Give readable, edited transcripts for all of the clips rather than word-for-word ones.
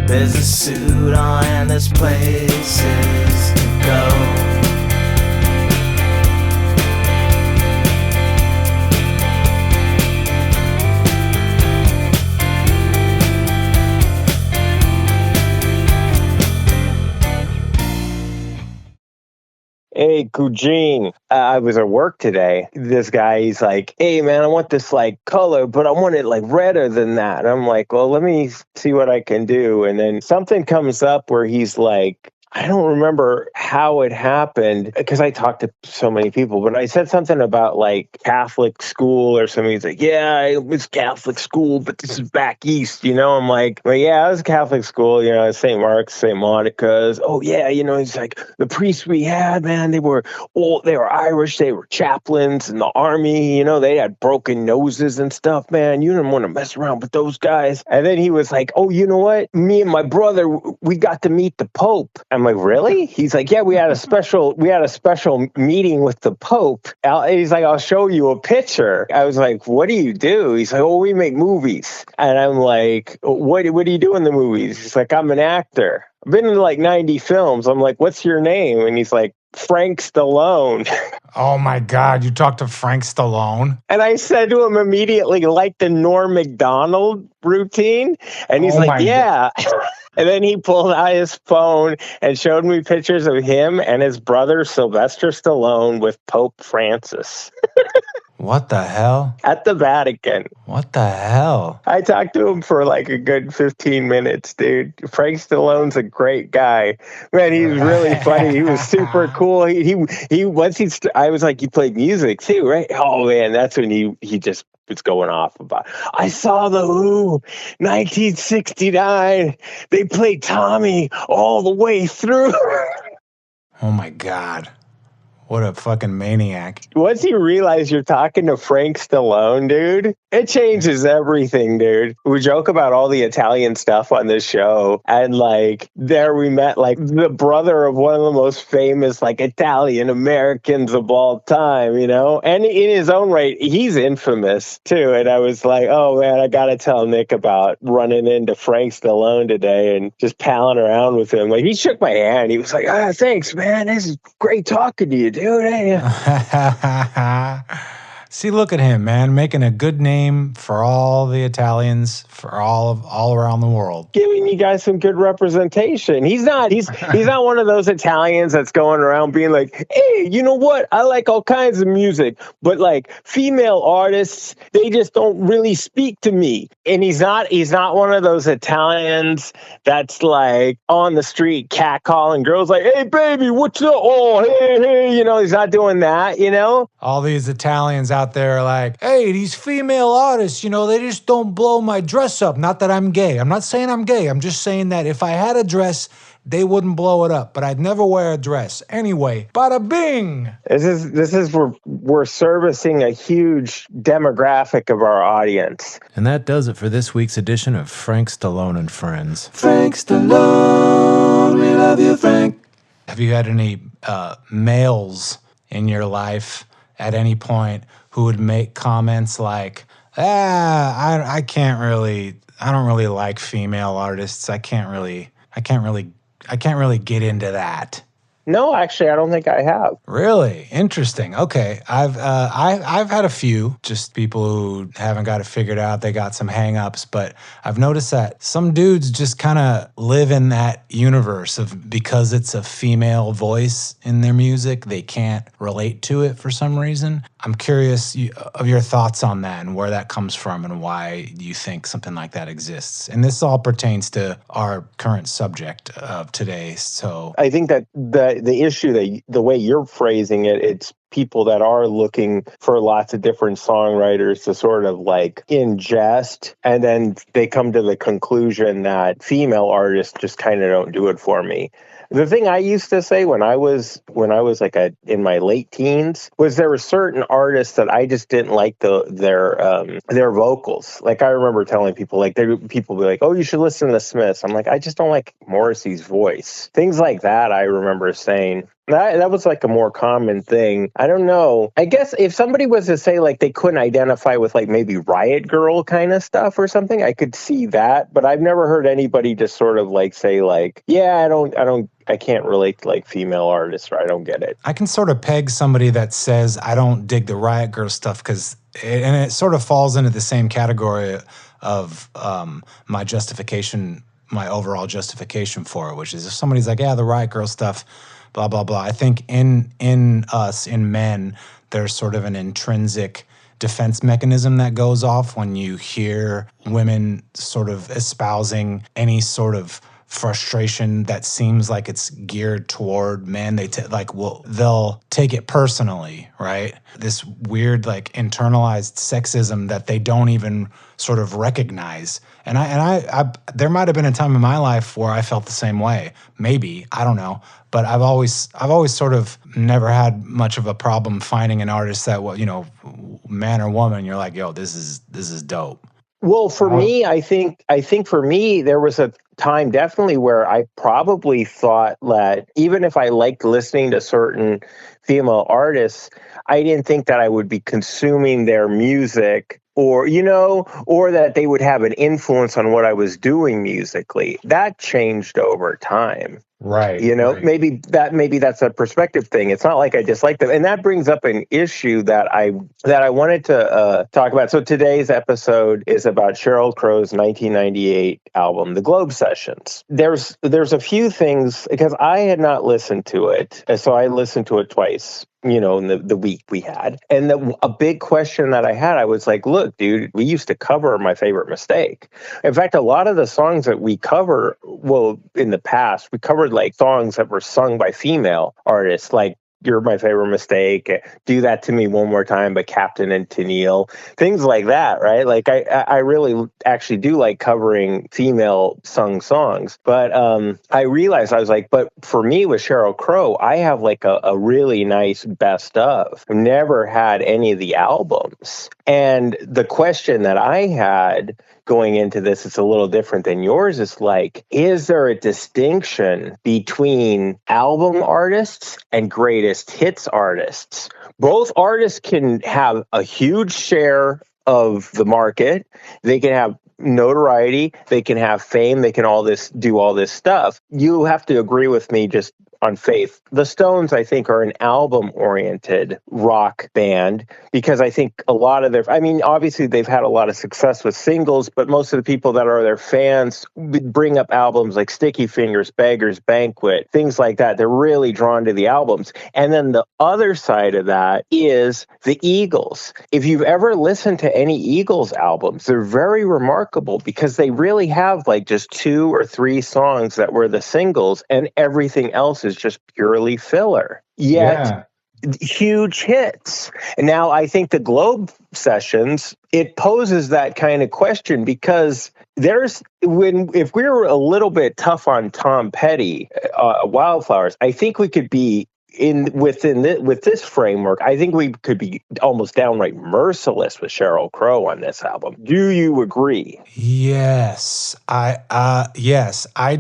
There's a suit on and there's places to go. Hey, Eugene, I was at work today. This guy, he's like, hey, man, I want this like color, but I want it like redder than that. And I'm like, well, let me see what I can do. And then something comes up where he's like, I don't remember how it happened because I talked to so many people, but I said something about like Catholic school or something. He's like, yeah, it was Catholic school, but this is back east, you know? I'm like, well, yeah, it was Catholic school, you know, St. Mark's, St. Monica's. Oh, yeah, you know, he's like, the priests we had, man, they were Irish, they were chaplains in the army, you know, they had broken noses and stuff, man. You didn't want to mess around with those guys. And then he was like, oh, you know what? Me and my brother, we got to meet the Pope. I'm like, really? He's like, yeah, we had a special meeting with the Pope. He's like, I'll show you a picture. I was like, what do you do? He's like, oh, we make movies. And I'm like, what do you do in the movies? He's like, I'm an actor. I've been in like 90 films. I'm like, what's your name? And he's like, Frank Stallone. Oh my God, you talked to Frank Stallone? And I said to him immediately, like the Norm Macdonald routine. And he's like, yeah. And then he pulled out his phone and showed me pictures of him and his brother, Sylvester Stallone, with Pope Francis. What the hell? At the Vatican. What the hell? I talked to him for like a good 15 minutes, dude. Frank Stallone's a great guy. Man, he was really funny. He was super cool. I was like, you played music too, right? Oh man, that's when he just was going off about, I saw the Who, 1969. They played Tommy all the way through. Oh my God. What a fucking maniac. Once you realize you're talking to Frank Stallone, dude, it changes everything, dude. We joke about all the Italian stuff on this show. And like there we met like the brother of one of the most famous like Italian Americans of all time, you know? And in his own right, he's infamous too. And I was like, oh man, I got to tell Nick about running into Frank Stallone today and just palling around with him. Like he shook my hand. He was like, thanks, man. This is great talking to you, dude. Hey. See, look at him, man, making a good name for all the Italians, for all around the world. Giving you guys some good representation. He's not one of those Italians that's going around being like, hey, you know what? I like all kinds of music, but like female artists, they just don't really speak to me. And he's not one of those Italians that's like on the street catcalling girls like, hey baby, what's up? Oh, hey, you know, he's not doing that, you know? All these Italians out there are like, hey, these female artists, you know, they just don't blow my dress up. Not that I'm gay. I'm not saying I'm gay. I'm just saying that if I had a dress, they wouldn't blow it up, but I'd never wear a dress. Anyway, bada bing. This is where we're servicing a huge demographic of our audience. And that does it for this week's edition of Frank Stallone and Friends. Frank Stallone, we love you, Frank. Have you had any males in your life at any point who would make comments like, I don't really like female artists. I can't really get into that. No, actually, I don't think I have. Really? Interesting. Okay. I've had a few, just people who haven't got it figured out. They got some hang-ups, but I've noticed that some dudes just kind of live in that universe of, because it's a female voice in their music, they can't relate to it for some reason. I'm curious of your thoughts on that and where that comes from and why you think something like that exists. And this all pertains to our current subject of today. So I think that the issue, that the way you're phrasing it, it's people that are looking for lots of different songwriters to sort of like ingest, and then they come to the conclusion that female artists just kind of don't do it for me. The thing I used to say when I was like in my late teens was there were certain artists that I just didn't like their vocals. Like I remember telling people people be like, "Oh, you should listen to the Smiths." I'm like, I just don't like Morrissey's voice. Things like that I remember saying. That was like a more common thing. I don't know. I guess if somebody was to say like they couldn't identify with like maybe Riot Girl kind of stuff or something, I could see that. But I've never heard anybody just sort of like say like, yeah, I can't relate to like female artists, or I don't get it. I can sort of peg somebody that says I don't dig the Riot Girl stuff because it sort of falls into the same category of my justification, my overall justification for it, which is if somebody's like, yeah, the Riot Girl stuff, blah, blah, blah. I think in us, in men, there's sort of an intrinsic defense mechanism that goes off when you hear women sort of espousing any sort of frustration that seems like it's geared toward men. They'll take it personally, right? This weird like internalized sexism that they don't even sort of recognize. And I there might have been a time in my life where I felt the same way. Maybe, I don't know. But I've always sort of never had much of a problem finding an artist that, man or woman, you're like, yo, this is dope. Well, for me, I think for me, there was a time definitely where I probably thought that even if I liked listening to certain female artists, I didn't think that I would be consuming their music or that they would have an influence on what I was doing musically. That changed over time. Right. Right. Maybe that's a perspective thing. It's not like I dislike them. And that brings up an issue that I wanted to talk about. So today's episode is about Sheryl Crow's 1998 album, The Globe Sessions. There's a few things, because I had not listened to it. So I listened to it twice, in the week we had. And a big question that I had, I was like, look, dude, we used to cover My Favorite Mistake. In fact, a lot of the songs that we cover, in the past, we covered like songs that were sung by female artists, like You're My Favorite Mistake, Do That to Me One More Time by Captain and Tennille, things like that, right? Like I really actually do like covering female sung songs. But I realized, I was like, but for me with Sheryl Crow, I have like a really nice best of. I've never had any of the albums. And the question that I had going into this, it's a little different than yours. It's like, is there a distinction between album artists and greatest hits artists? Both artists can have a huge share of the market. They can have notoriety. They can have fame. They can do all this stuff. You have to agree with me just on faith. The Stones, I think, are an album-oriented rock band because I think a lot of obviously they've had a lot of success with singles, but most of the people that are their fans bring up albums like Sticky Fingers, Beggar's Banquet, things like that. They're really drawn to the albums. And then the other side of that is the Eagles. If you've ever listened to any Eagles albums, they're very remarkable because they really have like just 2 or 3 songs that were the singles, and everything else is just purely filler. Yet, huge hits. And now I think the Globe Sessions, it poses that kind of question because if we were a little bit tough on Tom Petty, Wildflowers, I think we could be with this framework. I think we could be almost downright merciless with Sheryl Crow on this album. Do you agree? Yes. I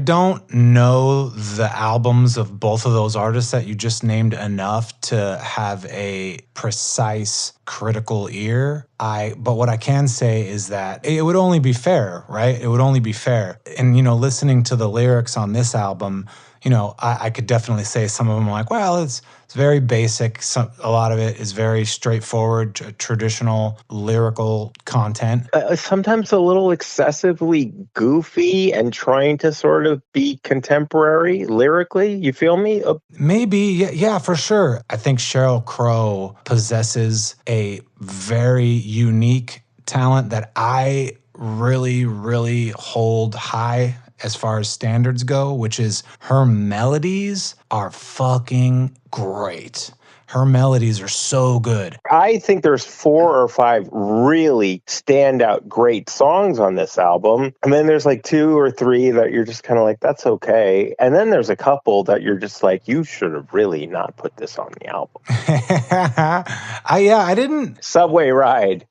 don't know the albums of both of those artists that you just named enough to have a precise critical ear. But what I can say is that it would only be fair, right? It would only be fair. And, listening to the lyrics on this album, I could definitely say some of them are like, well, it's very basic. A lot of it is very straightforward, traditional lyrical content. Sometimes a little excessively goofy and trying to sort of be contemporary lyrically. You feel me? Maybe, yeah, for sure. I think Sheryl Crow possesses a very unique talent that I really, really hold high as far as standards go, which is her melodies are fucking great. her melodies are so good. I think there's 4 or 5 really standout great songs on this album. And then there's like 2 or 3 that you're just kind of like, that's okay. And then there's a couple that you're just like, you should have really not put this on the album. I didn't. Subway Ride.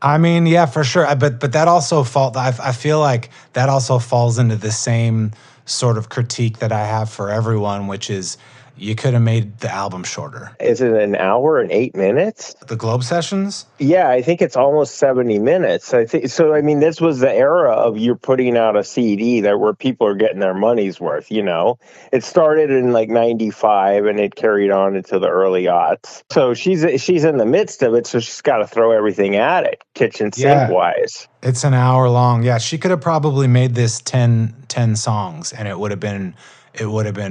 I mean, yeah, for sure. But that also I feel like that also falls into the same sort of critique that I have for everyone, which is you could have made the album shorter. Is it an hour and 8 minutes? The Globe Sessions? Yeah, I think it's almost 70 minutes. I think so. I mean, this was the era of you're putting out a CD that where people are getting their money's worth. You know, it started in like '95 and it carried on into the early aughts. So she's in the midst of it, so she's got to throw everything at it, kitchen sink wise. It's an hour long. Yeah, she could have probably made this 10 songs, and it would have been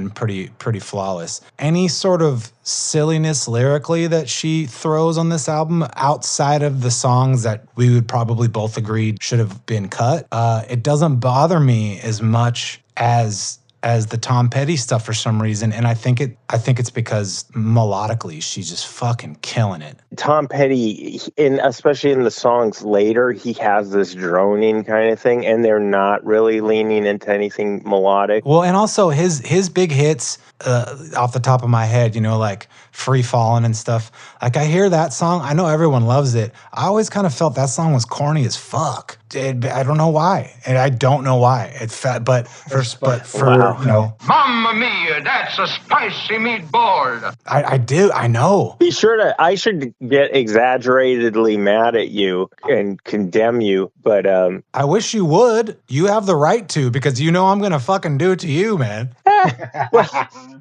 pretty flawless. Any sort of silliness lyrically that she throws on this album outside of the songs that we would probably both agree should have been cut, it doesn't bother me as much as the Tom Petty stuff for some reason, and I think it's because melodically she's just fucking killing it. Tom Petty, especially in the songs later, he has this droning kind of thing, and they're not really leaning into anything melodic. Well, and also his big hits, off the top of my head, you know, like Free Fallin' and stuff. Like, I hear that song, I know everyone loves it. I always kind of felt that song was corny as fuck. I don't know why, and I don't know why. But for wow. You know, Mamma mia, that's a spicy meatball. I do. I know. Be sure to. I should get exaggeratedly mad at you and condemn you, but I wish you would. You have the right to, because you know I'm gonna fucking do it to you, man.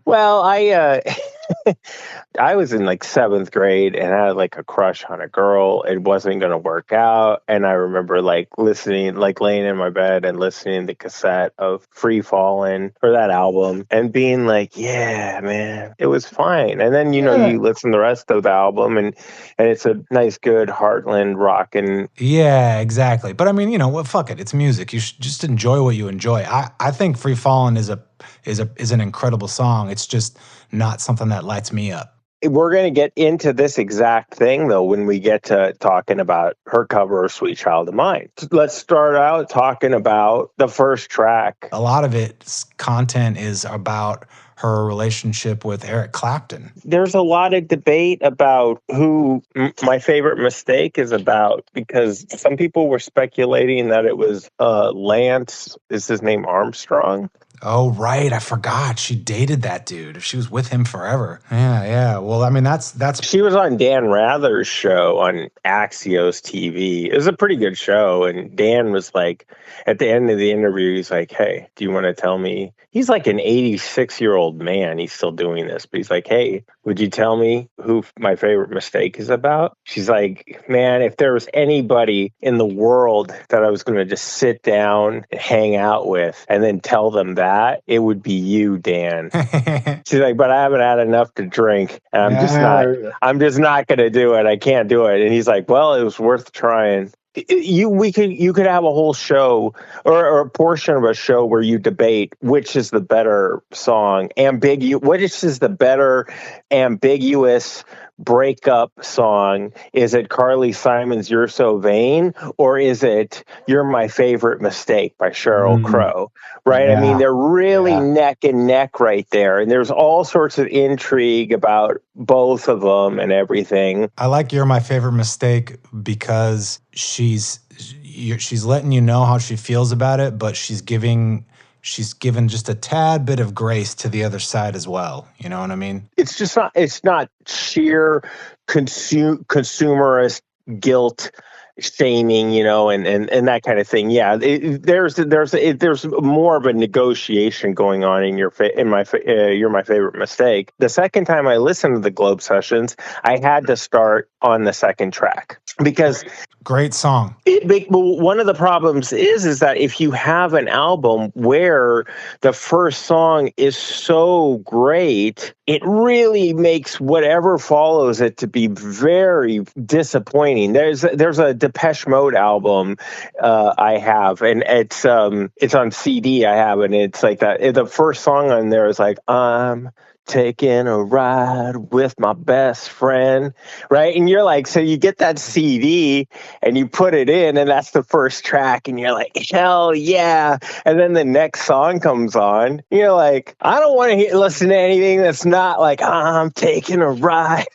well, I was in like 7th grade and I had like a crush on a girl. It wasn't going to work out. And I remember like listening, like laying in my bed and listening to the cassette of Free Fallin' for that album and being like, yeah, man, it was fine. And then, you know, you listen to the rest of the album and it's a nice, good Heartland rockin'. Yeah, exactly. But I mean, you know what? Fuck it. It's music. You should just enjoy what you enjoy. I think Free Fallin' is an incredible song. It's just not something that lights me up. We're going to get into this exact thing, though, when we get to talking about her cover of Sweet Child of Mine. Let's start out talking about the first track. A lot of its content is about her relationship with Eric Clapton. There's a lot of debate about who My Favorite Mistake is about, because some people were speculating that it was Lance, is his name Armstrong? Oh, right. I forgot. She dated that dude. She was with him forever. Yeah. Well, I mean, that's. She was on Dan Rather's show on Axios TV. It was a pretty good show. And Dan was like, at the end of the interview, he's like, hey, do you want to tell me? He's like an 86-year-old man. He's still doing this. But he's like, hey, would you tell me who My Favorite Mistake is about? She's like, man, if there was anybody in the world that I was going to just sit down and hang out with and then tell them that, it would be you, Dan. She's like, but I haven't had enough to drink, and I'm just not going to do it. I can't do it. And he's like, well, it was worth trying. You could have a whole show or a portion of a show where you debate which is the better song, which is the better ambiguous breakup song. Is it Carly Simon's You're So Vain, or is it You're My Favorite Mistake by Sheryl Crow? Right? Yeah. I mean, they're really neck and neck right there. And there's all sorts of intrigue about both of them and everything. I like You're My Favorite Mistake because she's letting you know how she feels about it, but she's given just a tad bit of grace to the other side as well. You know what I mean? It's not sheer consumerist guilt shaming, you know, and that kind of thing. Yeah, there's more of a negotiation going on in You're My Favorite Mistake. The second time I listened to the Globe Sessions, I had to start on the second track because great song. One of the problems is that if you have an album where the first song is so great, it really makes whatever follows it to be very disappointing. There's a Depeche Mode album I have, and it's on CD I have, and it's like that. The first song on there is like, I'm taking a ride with my best friend, right? And you're like, so you get that CD and you put it in, and that's the first track, and you're like, hell yeah. And then the next song comes on. You're like, I don't want to listen to anything that's not like, I'm taking a ride.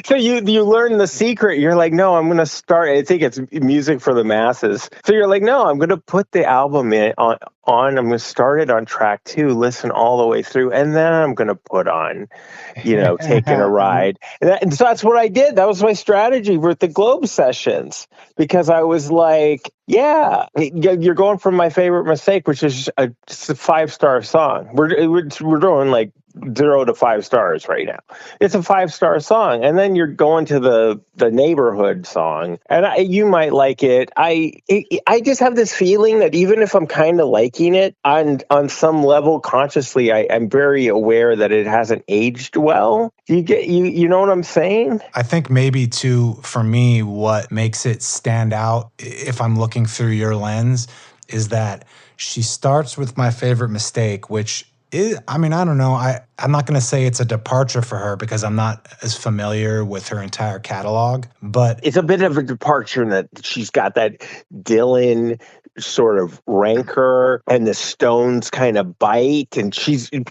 so you learn the secret. You're like, no, I'm going to start. I think it's music for the masses. So you're like, no, I'm going to put the album on. I'm going to start it on track 2, listen all the way through, and then I'm going to put on, taking a ride. And so that's what I did. That was my strategy with the Globe sessions, because I was like, yeah, you're going from my favorite mistake, which is just a 5-star song. We're doing like 0 to 5 stars right now. It's a 5-star song, and then you're going to the neighborhood song, and you might like it. I just have this feeling that even if I'm kind of liking it on some level consciously, I'm very aware that it hasn't aged well. You know what I'm saying? I think maybe too, for me, what makes it stand out, if I'm looking through your lens, is that she starts with My Favorite Mistake, which I don't know. I'm not going to say it's a departure for her because I'm not as familiar with her entire catalog, but it's a bit of a departure in that she's got that Dylan sort of rancor and the Stones kind of bite, and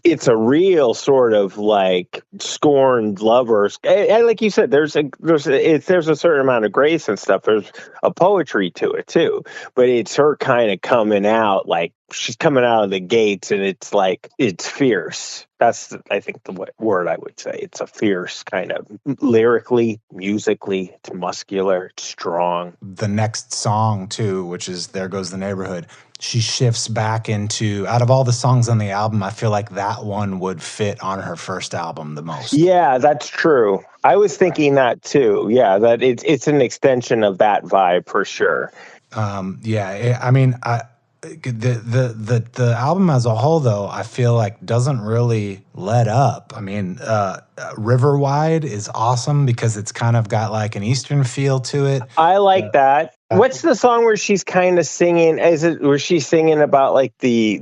it's a real sort of like scorned lovers. And like you said, there's a certain amount of grace and stuff. There's a poetry to it too, but it's her kind of coming out like she's coming out of the gates, and it's like it's fierce. That's, I think, the word I would say. It's a fierce kind of lyrically, musically, it's muscular, it's strong. The next song, too, which is There Goes the Neighborhood, she shifts back into, out of all the songs on the album, I feel like that one would fit on her first album the most. Yeah, that's true. I was thinking that, too. Yeah, that it's an extension of that vibe for sure. The album as a whole, though, I feel like doesn't really let up. I mean, River Wide is awesome because it's kind of got like an Eastern feel to it. I like that. What's the song where she's kind of singing? Is it where she's singing about like the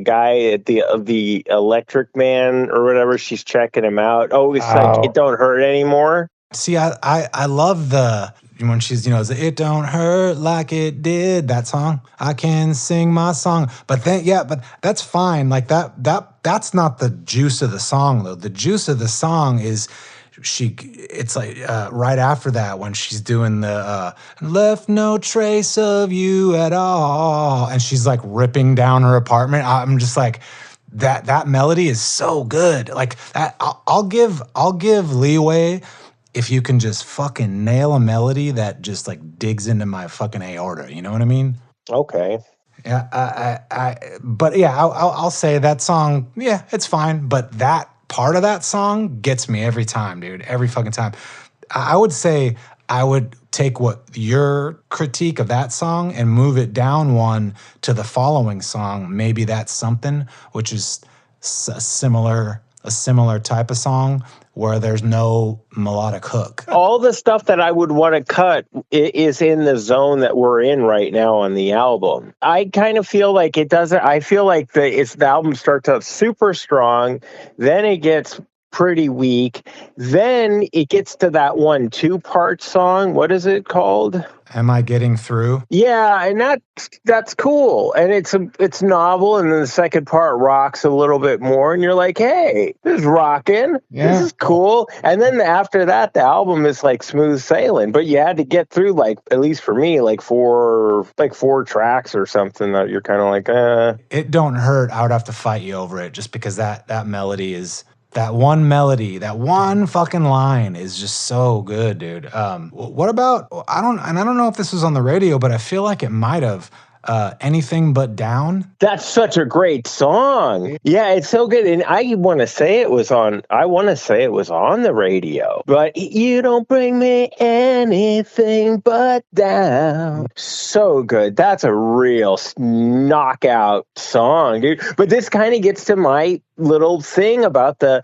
guy at the Electric Man or whatever? She's checking him out. Oh, it's like It Don't Hurt Anymore. See, I love when she's, it don't hurt like it did, that song. I can sing my song. But then, but that's fine. Like that's not the juice of the song, though. The juice of the song is it's like right after that when she's doing the left no trace of you at all. And she's like ripping down her apartment. I'm just like, that melody is so good. Like that, I'll give leeway if you can just fucking nail a melody that just like digs into my fucking aorta, you know what I mean? Okay. Yeah, I'll say that song, yeah, it's fine, but that part of that song gets me every time, dude, every fucking time. I would say I would take what your critique of that song and move it down one to the following song, Maybe That's Something, which is a similar type of song where there's no melodic hook. All the stuff that I would want to cut is in the zone that we're in right now on the album. I kind of feel like it doesn't. I feel like the album starts out super strong, then it gets pretty weak, then it gets to that 1-2-part song. What is it called? Am I Getting Through? Yeah, and that's cool, and it's novel, and then the second part rocks a little bit more, and you're like, hey, this is rocking. Yeah. This is cool. And then after that, the album is like smooth sailing, but you had to get through, like, at least for me, like four tracks or something that you're kind of like, It Don't Hurt, I would have to fight you over it just because that melody is... That one melody, that one fucking line is just so good, dude. What about, I don't know if this was on the radio, but I feel like it might have, Anything But Down. That's such a great song. Yeah, it's so good. And I want to say it was on the radio. But you don't bring me anything but down. So good. That's a real knockout song, dude. But this kind of gets to my little thing about the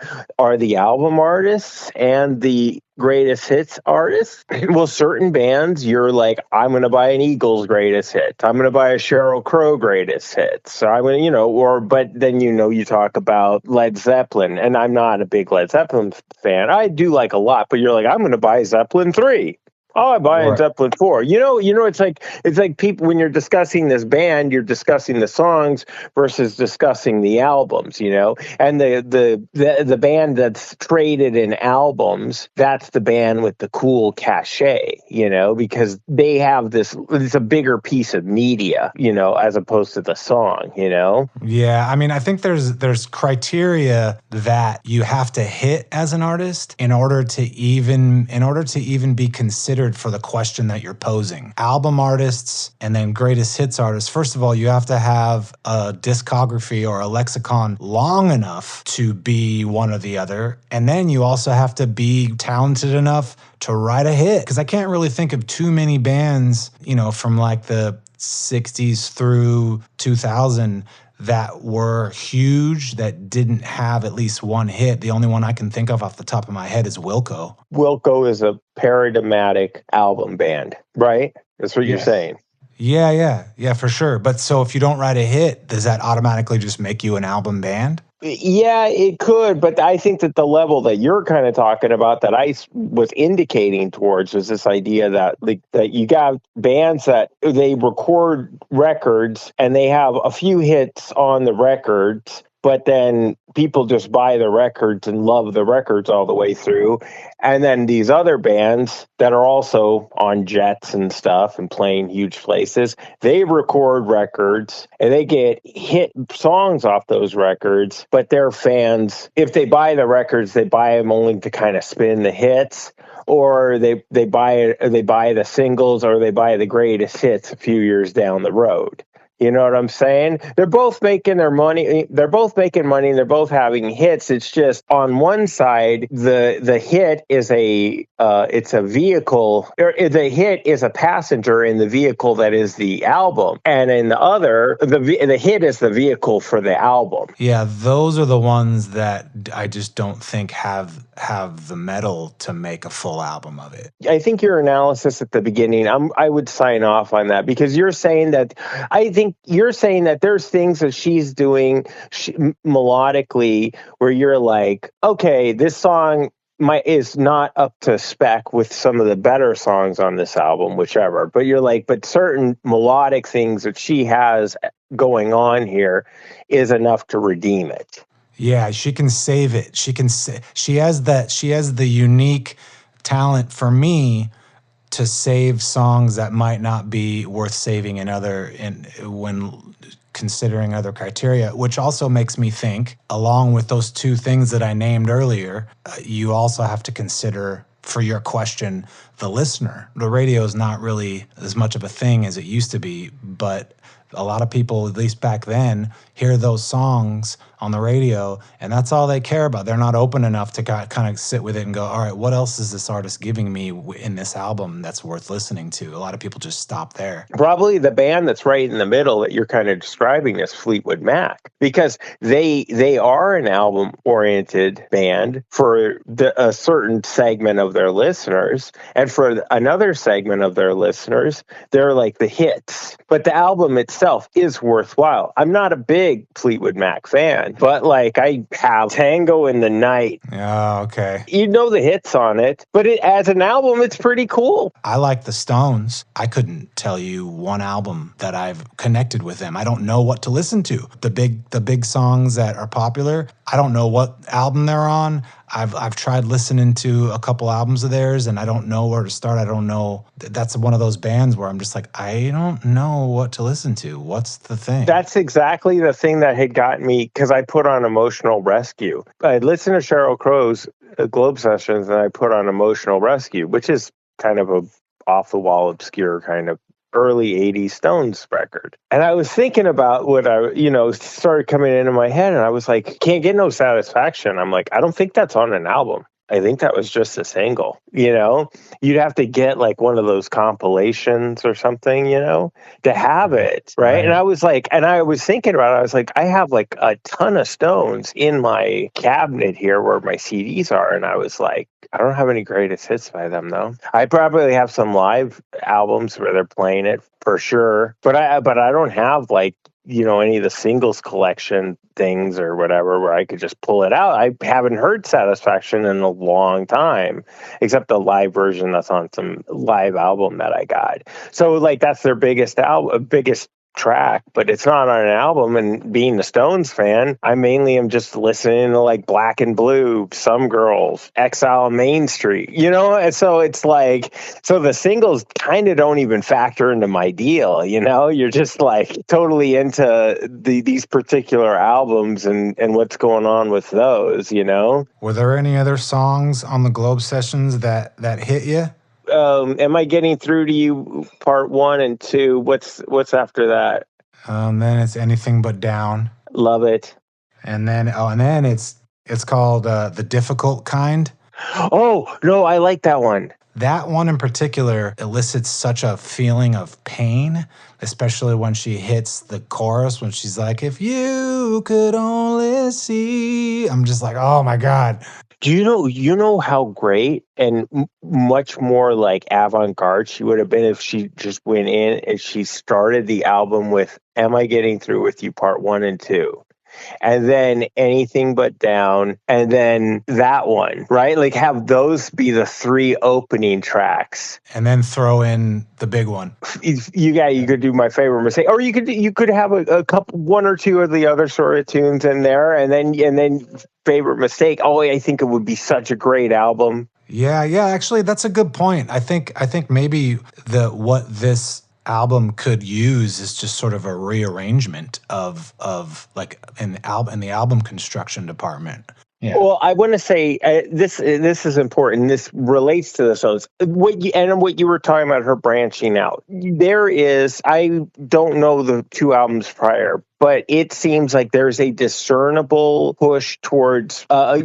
album artists and the greatest hits artists. Well, certain bands, you're like, I'm going to buy an Eagles greatest hit. I'm going to buy a Sheryl Crow greatest hit. So I'm going to, but then, you talk about Led Zeppelin, and I'm not a big Led Zeppelin fan. I do like a lot, but you're like, I'm going to buy Zeppelin 3. Oh, I buy a Zeppelin 4. It's like people, when you're discussing this band, you're discussing the songs versus discussing the albums, and the band that's traded in albums, that's the band with the cool cachet, because they have it's a bigger piece of media, as opposed to the song, Yeah, I mean, I think there's criteria that you have to hit as an artist in order to even be considered for the question that you're posing. Album artists and then greatest hits artists, first of all, you have to have a discography or a lexicon long enough to be one or the other. And then you also have to be talented enough to write a hit. Because I can't really think of too many bands, from like the 60s through 2000 that were huge that didn't have at least one hit. The only one I can think of off the top of my head is Wilco. Wilco is a paradigmatic album band, right? That's what you're saying. Yeah, for sure. But so if you don't write a hit, does that automatically just make you an album band? Yeah, it could, but I think that the level that you're kind of talking about that I was indicating towards was this idea that that you got bands that they record records and they have a few hits on the records, but then people just buy the records and love the records all the way through. And then these other bands that are also on jets and stuff and playing huge places, they record records and they get hit songs off those records, but their fans, if they buy the records, they buy them only to kind of spin the hits, or they buy the singles, or they buy the greatest hits a few years down the road. You know what I'm saying? They're both making their money. They're both making money and they're both having hits. It's just on one side, the hit is it's a vehicle, or the hit is a passenger in the vehicle that is the album. And in the other, the hit is the vehicle for the album. Yeah, those are the ones that I just don't think have the metal to make a full album of it. I think your analysis at the beginning, I would sign off on that, because you're saying that there's things that she's doing melodically where you're like, okay, this song is not up to spec with some of the better songs on this album, whichever. But you're like, but certain melodic things that she has going on here is enough to redeem it. Yeah, she can save it. She has the unique talent for me to save songs that might not be worth saving when considering other criteria, which also makes me think, along with those two things that I named earlier, you also have to consider, for your question, the listener. The radio is not really as much of a thing as it used to be, but a lot of people, at least back then, hear those songs on the radio, and that's all they care about. They're not open enough to kind of sit with it and go, all right, what else is this artist giving me in this album that's worth listening to? A lot of people just stop there. Probably the band that's right in the middle that you're kind of describing is Fleetwood Mac, because they are an album-oriented band for a certain segment of their listeners, and for another segment of their listeners, they're like the hits. But the album itself is worthwhile. I'm not a big Fleetwood Mac fan, but like I have Tango in the Night. Oh, okay. You know the hits on it, but as an album, it's pretty cool. I like the Stones. I couldn't tell you one album that I've connected with them. I don't know what to listen to. The big songs that are popular, I don't know what album they're on. I've tried listening to a couple albums of theirs, and I don't know where to start. I don't know. That's one of those bands where I'm just like, I don't know what to listen to. What's the thing? That's exactly the thing that had gotten me, because I put on Emotional Rescue. I listened to Sheryl Crow's Globe Sessions, and I put on Emotional Rescue, which is kind of a off-the-wall, obscure kind of early 80s Stones record. And I was thinking about what started coming into my head, and I was like, can't get no satisfaction. I'm like, I don't think that's on an album. I think that was just a single, you know? You'd have to get like one of those compilations or something, you know, to have it, right? And I was like, and I was thinking about it, I was like, I have like a ton of Stones in my cabinet here where my CDs are, and I was like, I don't have any greatest hits by them though. I probably have some live albums where they're playing it for sure, but I don't have like, you know, any of the singles collection things or whatever where I could just pull it out. I haven't heard Satisfaction in a long time, except the live version that's on some live album that I got. So like that's their biggest track, but it's not on an album. And being a Stones fan, I mainly am just listening to like Black and Blue, Some Girls, Exile on Main Street, you know? And so it's like, so the singles kind of don't even factor into my deal, you know? You're just like totally into these particular albums and what's going on with those, you know? Were there any other songs on the Globe sessions that hit you? Am I Getting Through to You part 1 and 2? What's after that? Then it's Anything But Down. Love it. And then it's called The Difficult Kind. Oh, no, I like that one. That one in particular elicits such a feeling of pain, especially when she hits the chorus, when she's like, if you could only see. I'm just like, oh my God. Do you know how great and much more like avant-garde she would have been if she just went in and she started the album with Am I Getting Through With You part 1 and 2? And then Anything But Down, and then that one, right? Like have those be the 3 opening tracks, and then throw in the big one. You could do My Favorite Mistake, or you could have a couple, 1 or 2 of the other sort of tunes in there, and then Favorite Mistake. Oh, I think it would be such a great album. Yeah. Actually, that's a good point. I think maybe what this album could use is just sort of a rearrangement of like in the album construction department. Yeah. Well, I want to say this is important. This relates to the songs. What you were talking about, her branching out. There is, I don't know the 2 albums prior, but it seems like there's a discernible push towards, a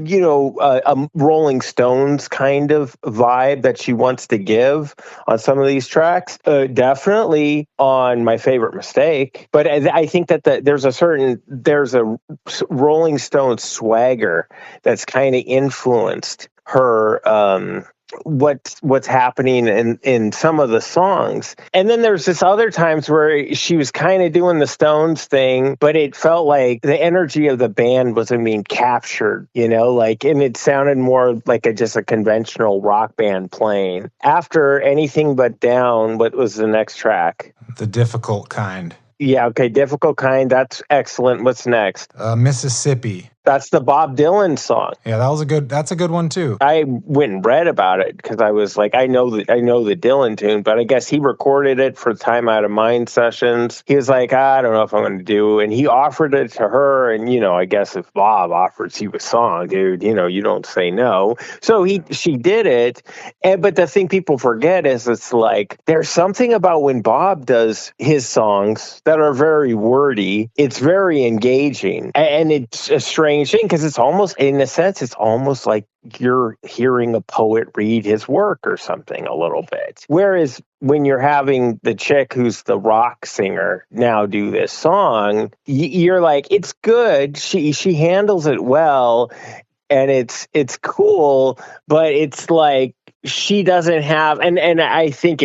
Rolling Stones kind of vibe that she wants to give on some of these tracks. Definitely on My Favorite Mistake, but I think that there's a Rolling Stones swagger that's kind of influenced her. What's happening in some of the songs. And then there's this other times where she was kind of doing the Stones thing, but it felt like the energy of the band wasn't being captured, you know, like, and it sounded more like just a conventional rock band playing. After Anything But Down, what was the next track? The Difficult Kind. Yeah, okay, Difficult Kind, that's excellent. What's next? Mississippi. That's the Bob Dylan song. Yeah, that's a good one too. I went and read about it because I was like, I know the Dylan tune, but I guess he recorded it for Time Out of Mind sessions. He was like, I don't know if I'm going to do, and he offered it to her. And you know, I guess if Bob offers you a song, dude, you know, you don't say no. So she did it. But the thing people forget is it's like there's something about when Bob does his songs that are very wordy. It's very engaging, and it's a strange thing because it's almost, in a sense, it's almost like you're hearing a poet read his work or something a little bit. Whereas when you're having the chick who's the rock singer now do this song, you're like, it's good. She handles it well, and it's cool, but it's like she doesn't have, and I think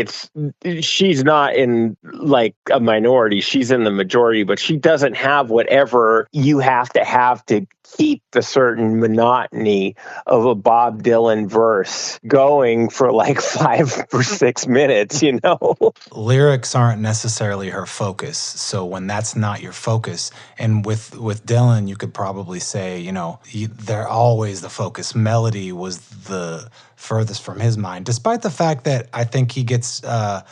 she's not in like a minority, she's in the majority, but she doesn't have whatever you have to keep the certain monotony of a Bob Dylan verse going for like 5 or 6 minutes, you know? Lyrics aren't necessarily her focus. So when that's not your focus, and with Dylan, you could probably say, you know, they're always the focus. Melody was the furthest from his mind, despite the fact that I think he gets a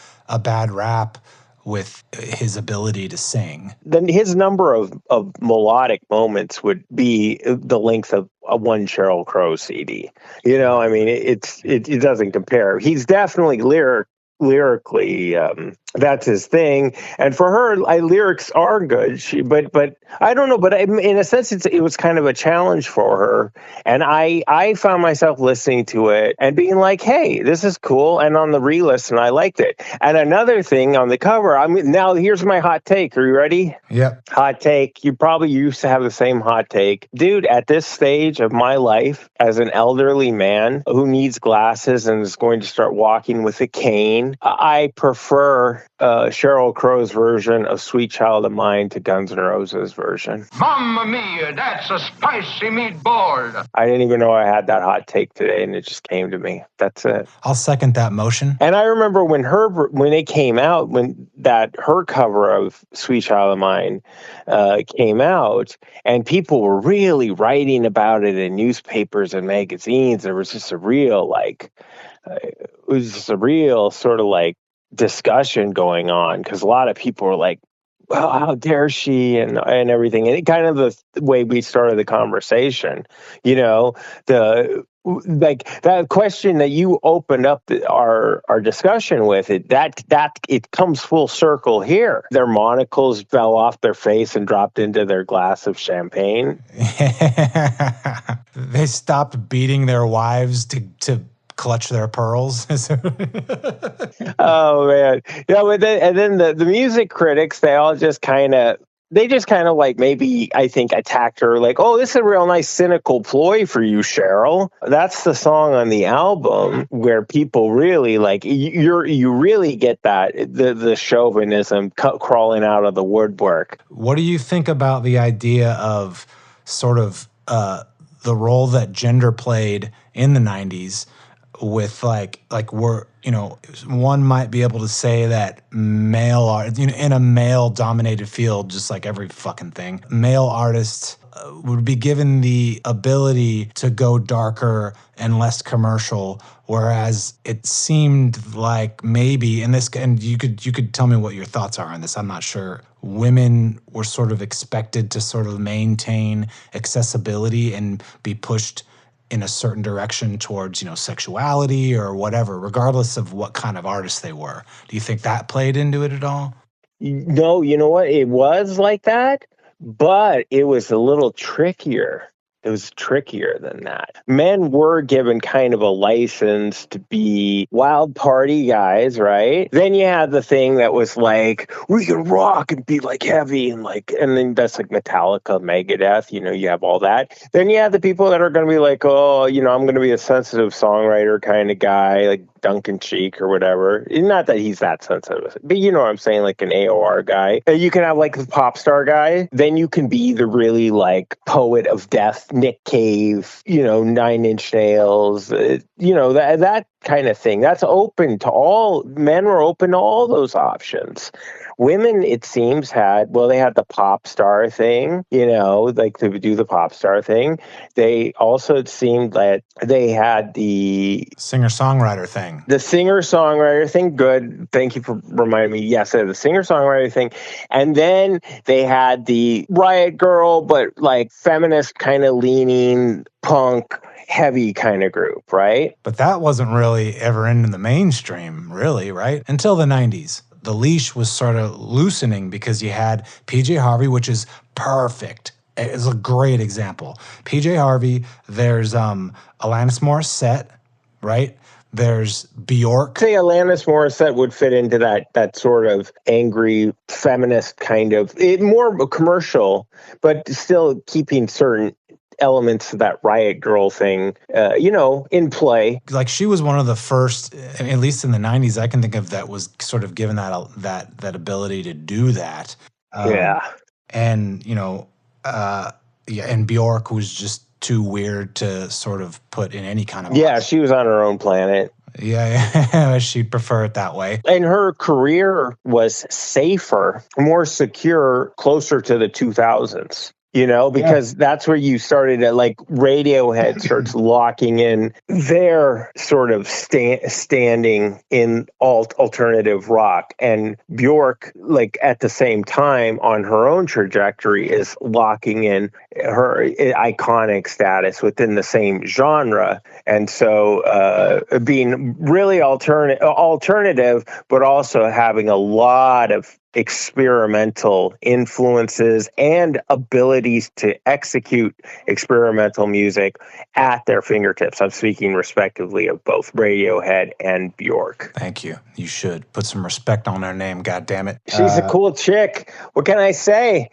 bad rap with his ability to sing. Then his number of melodic moments would be the length of a one Sheryl Crow CD. You know, I mean, it doesn't compare. He's definitely lyrically That's his thing. And for her, lyrics are good. But I don't know. But in a sense, it was kind of a challenge for her. And I found myself listening to it and being like, hey, this is cool. And on the re-listen, I liked it. And another thing on the cover, now here's my hot take. Are you ready? Yep. Hot take. You probably used to have the same hot take. Dude, at this stage of my life, as an elderly man who needs glasses and is going to start walking with a cane, I prefer Sheryl Crow's version of Sweet Child of Mine to Guns N' Roses' version. Mamma mia, that's a spicy meatball. I didn't even know I had that hot take today, and it just came to me. That's it. I'll second that motion. And I remember when it came out, her cover of Sweet Child of Mine came out, and people were really writing about it in newspapers and magazines. There was just a real sort of like discussion going on, because a lot of people were like, well, how dare she, and everything. And it kind of the way we started the conversation, like that question that you opened up our discussion with, it comes full circle here. Their monocles fell off their face and dropped into their glass of champagne. They stopped beating their wives to clutch their pearls. Oh man, but then the music critics, they just kind of like, maybe I think attacked her, like, oh, this is a real nice cynical ploy for you, Sheryl. That's the song on the album where people really like, you really get that the chauvinism crawling out of the woodwork. What do you think about the idea of sort of the role that gender played in the 90s? With like we're, one might be able to say that male art, in a male dominated field, just like every fucking thing, male artists would be given the ability to go darker and less commercial, whereas it seemed like maybe and you could tell me what your thoughts are on this. I'm not sure. Women were sort of expected to sort of maintain accessibility and be pushed in a certain direction towards, sexuality or whatever, regardless of what kind of artist they were. Do you think that played into it at all? No, you know what? It was like that, but it was a little trickier. It was trickier than that. Men were given kind of a license to be wild party guys, right? Then you had the thing that was like, we can rock and be like heavy and then that's like Metallica, Megadeth, you have all that. Then you have the people that are going to be like, oh, I'm going to be a sensitive songwriter kind of guy, like Duncan Cheek or whatever. Not that he's that sensitive, but you know what I'm saying, like an AOR guy. You can have like the pop star guy. Then you can be the really like poet of death, Nick Cave, 9 Inch Nails, that kind of thing. That's open to all. Men were open to all those options. Women, it seems, they had the pop star thing, like to do the pop star thing. They also, it seemed that they had the singer-songwriter thing. The singer-songwriter thing, good. Thank you for reminding me. Yes, the singer-songwriter thing. And then they had the Riot Girl, but like feminist kind of leaning, punk, heavy kind of group, right? But that wasn't really ever into the mainstream, really, right? Until the 90s. The leash was sort of loosening because you had PJ Harvey, which is perfect. It's a great example. PJ Harvey, there's Alanis Morissette, right? There's Bjork. I'd say Alanis Morissette would fit into that sort of angry feminist kind of, more commercial, but still keeping certain elements of that Riot Girl thing, in play. Like she was one of the first, at least in the 90s, I can think of, that was sort of given that ability to do that. Yeah. And, and Bjork was just too weird to sort of put in any kind of... Yeah, she was on her own planet. Yeah, she'd prefer it that way. And her career was safer, more secure, closer to the 2000s. because that's where you started at, like Radiohead starts locking in their sort of standing in alternative rock, and Bjork, like at the same time on her own trajectory, is locking in her iconic status within the same genre. And so being really alternative, but also having a lot of experimental influences and abilities to execute experimental music at their fingertips. I'm speaking respectively of both Radiohead and Bjork. Thank you. You should put some respect on their name, God damn it. She's a cool chick. What can I say?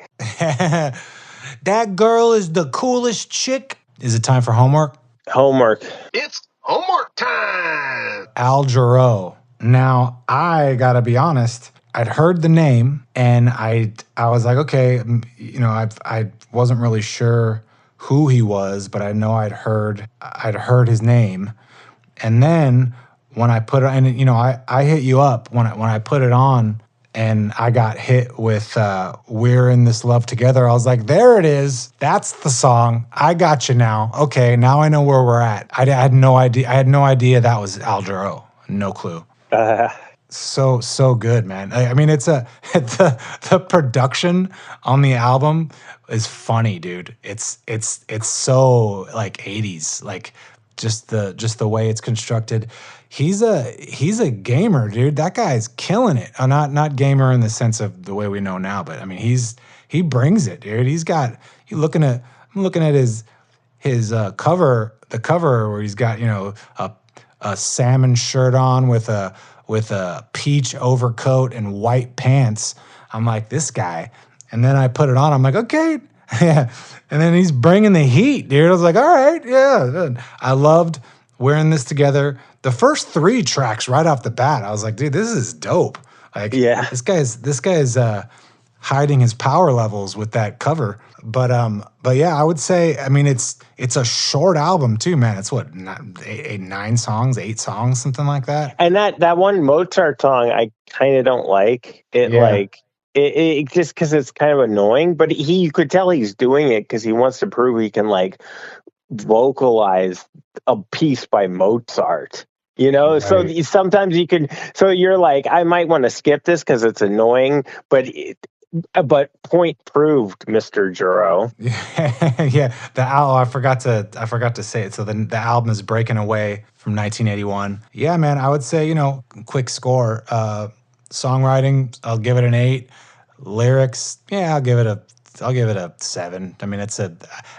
That girl is the coolest chick. Is it time for homework? Homework. It's homework time. Al Jarreau. Now, I gotta be honest, I'd heard the name and I was like, okay, I wasn't really sure who he was, but I know I'd heard his name. And then when I put it, and I hit you up when I put it on and I got hit with We're in This Love Together. I was like, there it is. That's the song. I got you now. Okay, now I know where we're at. I had no idea. I had no idea that was Al Jarreau. No clue. So good, man. I mean, the production on the album is funny, dude. It's so like 80s, like just the way it's constructed. He's a gamer, dude. That guy's killing it. Not gamer in the sense of the way we know now, but I mean, he brings it, dude. I'm looking at his cover, the cover where he's got, a salmon shirt on with a peach overcoat and white pants. I'm like, this guy. And then I put it on. I'm like, okay. Yeah. And then he's bringing the heat, dude. I was like, all right. Yeah. Good. I loved Wearing This Together. The first 3 tracks right off the bat, I was like, dude, this is dope. Like, yeah. This guy's hiding his power levels with that cover. But yeah, I would say, I mean, it's a short album too, man. It's what, 9 songs, 8 songs, something like that. And that one Mozart song, I kind of don't like it. Yeah. Like it just because it's kind of annoying. But you could tell he's doing it because he wants to prove he can like vocalize a piece by Mozart. Right. So sometimes you can. So you're like, I might want to skip this because it's annoying, but point proved, Mr. Jarreau. Yeah, the album. I forgot to say it. So the album is Breaking Away from 1981. Yeah, man. I would say quick score. Songwriting, I'll give it an 8. Lyrics, yeah, I'll give it a 7. I mean,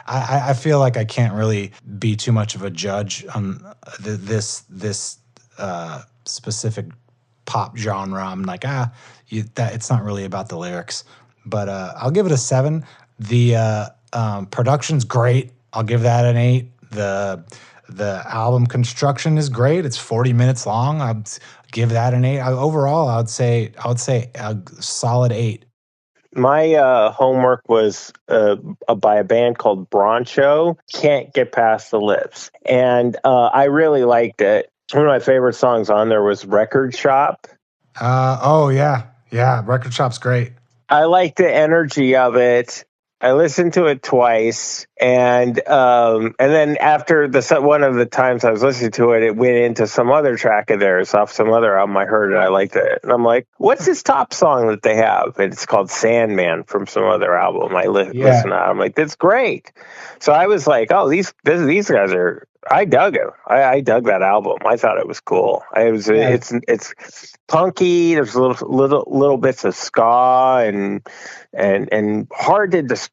I feel like I can't really be too much of a judge on this specific pop genre. I'm like, it's not really about the lyrics, but I'll give it a 7. The production's great. I'll give that an 8. The album construction is great. It's 40 minutes long. I'd give that an 8. Overall, I would say a solid 8. My homework was by a band called Broncho, Can't Get Past the Lips. And I really liked it. One of my favorite songs on there was Record Shop. Oh, yeah. Yeah, Record Shop's great. I like the energy of it. I listened to it twice, and then after one of the times I was listening to it, it went into some other track of theirs off some other album I heard, and I liked it. And I'm like, what's this top song that they have? And it's called Sandman from some other album. I listen to it. I'm like, that's great. So I was like, oh, these guys are. I dug it. I dug that album. I thought it was cool. It's punky. There's little bits of ska and hard to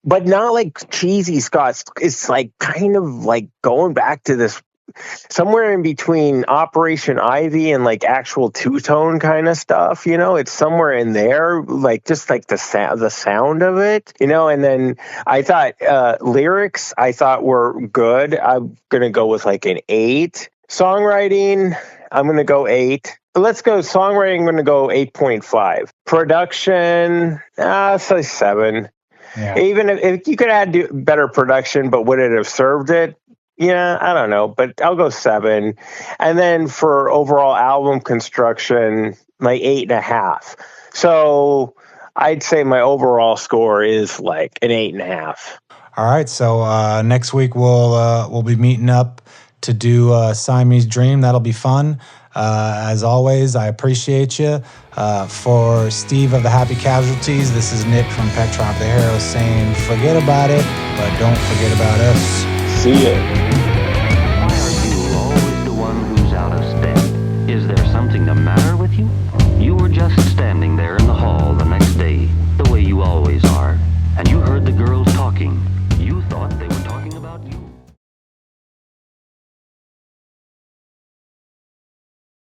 but not like cheesy ska. It's like kind of like going back to this somewhere in between Operation Ivy and like actual two-tone kind of stuff, it's somewhere in there, like just like the sound of it, and then I thought lyrics I thought were good. I'm gonna go with like an 8. Songwriting, I'm gonna go 8. Let's go songwriting, I'm gonna go 8.5. Production, say 7. Yeah. Even if you could add better production, but would it have served it? Yeah, I don't know, but I'll go 7. And then for overall album construction, my 8.5. So I'd say my overall score is like an 8.5. All right, so next week we'll be meeting up to do Siamese Dream. That'll be fun. As always, I appreciate you. For Steve of the Happy Casualties, this is Nick from Petrov the Hero saying, forget about it, but don't forget about us. See ya.